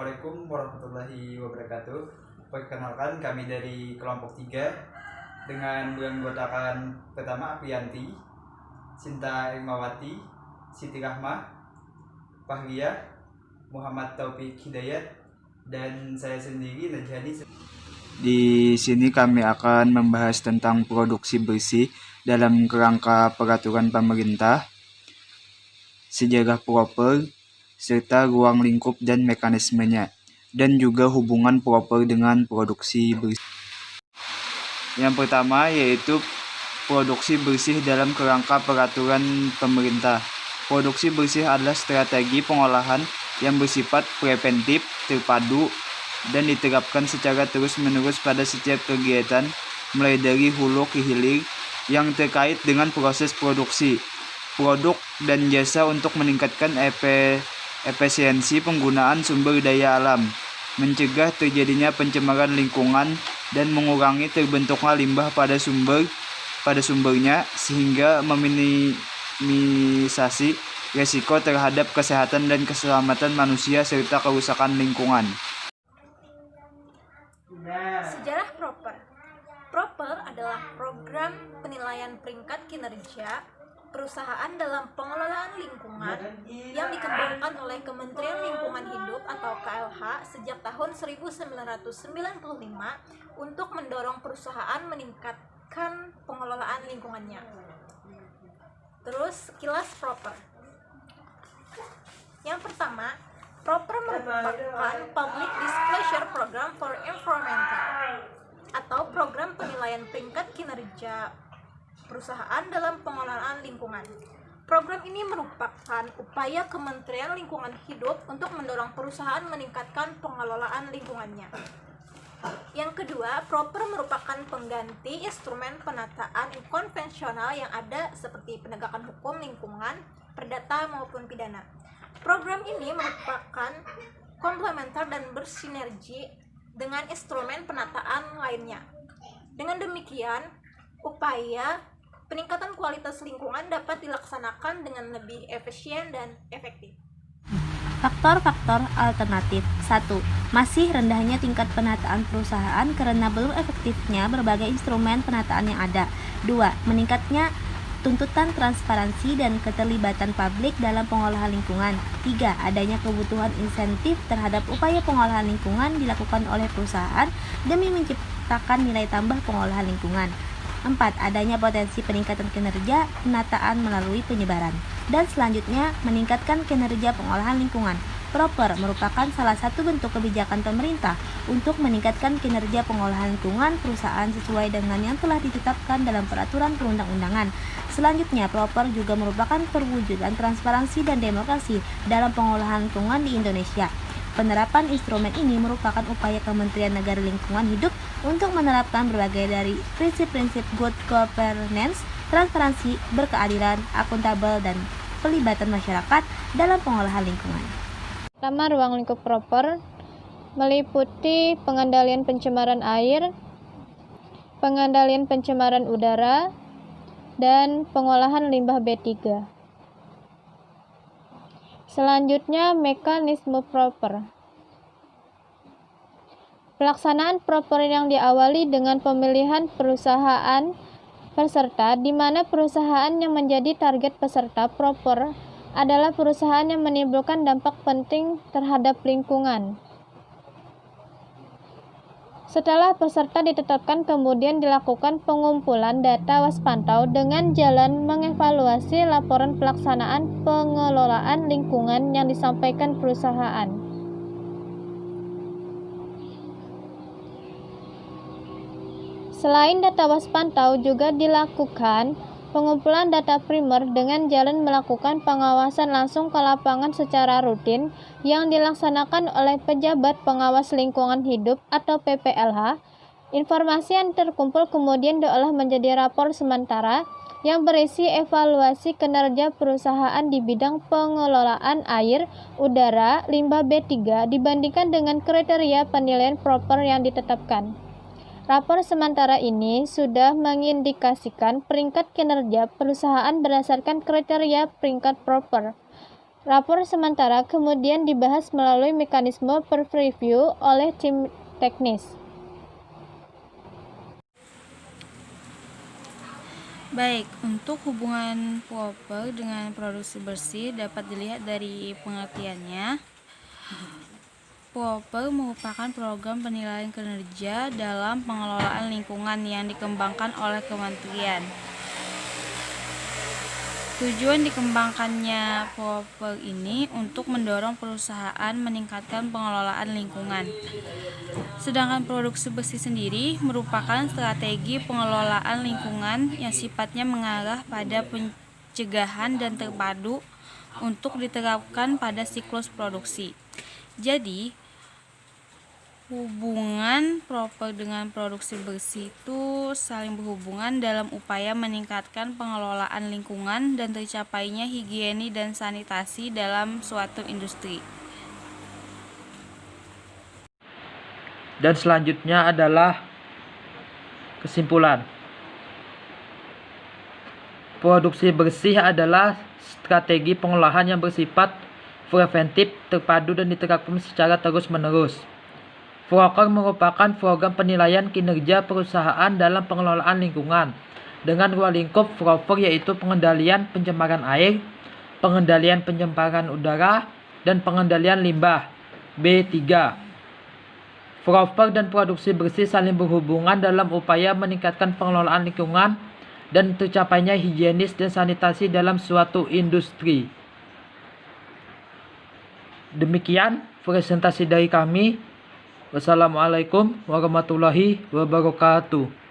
Assalamualaikum warahmatullahi wabarakatuh. Perkenalkan, kami dari kelompok 3 dengan beranggotakan pertama Aprianti, Sinta Irmawati, Siti Rahmah, Fahria, Muhammad Taufik Hidayat, dan saya sendiri Najhani. Di sini kami akan membahas tentang produksi bersih dalam kerangka peraturan pemerintah, sejarah proper, serta ruang lingkup dan mekanismenya, dan juga hubungan proper dengan produksi bersih. Yang pertama yaitu produksi bersih dalam kerangka peraturan pemerintah. Produksi bersih adalah strategi pengolahan yang bersifat preventif, terpadu, dan diterapkan secara terus-menerus pada setiap kegiatan, mulai dari hulu ke hilir, yang terkait dengan proses produksi, produk, dan jasa untuk meningkatkan efisiensi penggunaan sumber daya alam, mencegah terjadinya pencemaran lingkungan, dan mengurangi terbentuknya limbah pada sumbernya, sehingga meminimisasi resiko terhadap kesehatan dan keselamatan manusia serta kerusakan lingkungan. Sejarah proper. Proper adalah program penilaian peringkat kinerja perusahaan dalam pengelolaan lingkungan yang dikembangkan oleh Kementerian Lingkungan Hidup atau KLH sejak tahun 1995 untuk mendorong perusahaan meningkatkan pengelolaan lingkungannya. Terus sekilas proper. Yang pertama, proper merupakan Public Disclosure Program for Environmental atau program penilaian peringkat kinerja perusahaan dalam pengelolaan lingkungan. Program ini merupakan upaya Kementerian Lingkungan Hidup untuk mendorong perusahaan meningkatkan pengelolaan lingkungannya. Yang kedua, proper merupakan pengganti instrumen penataan konvensional yang ada seperti penegakan hukum lingkungan, perdata maupun pidana. Program ini merupakan komplementer dan bersinergi dengan instrumen penataan lainnya. Dengan demikian, upaya peningkatan kualitas lingkungan dapat dilaksanakan dengan lebih efisien dan efektif. Faktor-faktor alternatif. 1. Masih rendahnya tingkat penataan perusahaan karena belum efektifnya berbagai instrumen penataan yang ada. 2. Meningkatnya tuntutan transparansi dan keterlibatan publik dalam pengolahan lingkungan. 3. Adanya kebutuhan insentif terhadap upaya pengolahan lingkungan dilakukan oleh perusahaan demi menciptakan nilai tambah pengolahan lingkungan. 4. Adanya potensi peningkatan kinerja penataan melalui penyebaran. Dan selanjutnya, meningkatkan kinerja pengolahan lingkungan. Proper merupakan salah satu bentuk kebijakan pemerintah untuk meningkatkan kinerja pengolahan lingkungan perusahaan sesuai dengan yang telah ditetapkan dalam peraturan perundang-undangan. Selanjutnya, proper juga merupakan perwujudan transparansi dan demokrasi dalam pengolahan lingkungan di Indonesia. Penerapan instrumen ini merupakan upaya Kementerian Negara Lingkungan Hidup untuk menerapkan berbagai dari prinsip-prinsip good governance, transparansi, berkeadilan, akuntabel, dan pelibatan masyarakat dalam pengolahan lingkungan. Pertama, ruang lingkup proper meliputi pengendalian pencemaran air, pengendalian pencemaran udara, dan pengolahan limbah B3. Selanjutnya, mekanisme proper. Pelaksanaan proper yang diawali dengan pemilihan perusahaan peserta, di mana perusahaan yang menjadi target peserta proper adalah perusahaan yang menimbulkan dampak penting terhadap lingkungan. Setelah peserta ditetapkan, kemudian dilakukan pengumpulan data waspantau dengan jalan mengevaluasi laporan pelaksanaan pengelolaan lingkungan yang disampaikan perusahaan. Selain data waspantau, juga dilakukan pengumpulan data primer dengan jalan melakukan pengawasan langsung ke lapangan secara rutin yang dilaksanakan oleh pejabat pengawas lingkungan hidup atau PPLH. Informasi yang terkumpul kemudian diolah menjadi rapor sementara yang berisi evaluasi kinerja perusahaan di bidang pengelolaan air, udara, limbah B3 dibandingkan dengan kriteria penilaian proper yang ditetapkan. Rapor sementara ini sudah mengindikasikan peringkat kinerja perusahaan berdasarkan kriteria peringkat proper. Rapor sementara kemudian dibahas melalui mekanisme peer review oleh tim teknis. Baik, untuk hubungan proper dengan produksi bersih dapat dilihat dari pengertiannya. Proper merupakan program penilaian kinerja dalam pengelolaan lingkungan yang dikembangkan oleh kementerian. Tujuan dikembangkannya proper ini untuk mendorong perusahaan meningkatkan pengelolaan lingkungan. Sedangkan produksi bersih sendiri merupakan strategi pengelolaan lingkungan yang sifatnya mengarah pada pencegahan dan terpadu untuk diterapkan pada siklus produksi. Jadi, hubungan proper dengan produksi bersih itu saling berhubungan dalam upaya meningkatkan pengelolaan lingkungan dan tercapainya higiene dan sanitasi dalam suatu industri. Dan selanjutnya adalah kesimpulan. Produksi bersih adalah strategi pengolahan yang bersifat preventif, terpadu, dan diterapkan secara terus-menerus. Proper merupakan program penilaian kinerja perusahaan dalam pengelolaan lingkungan dengan ruang lingkup proper, yaitu pengendalian pencemaran air, pengendalian pencemaran udara, dan pengendalian limbah. B3. Proper dan produksi bersih saling berhubungan dalam upaya meningkatkan pengelolaan lingkungan dan tercapainya higienis dan sanitasi dalam suatu industri. Demikian presentasi dari kami. Wassalamualaikum warahmatullahi wabarakatuh.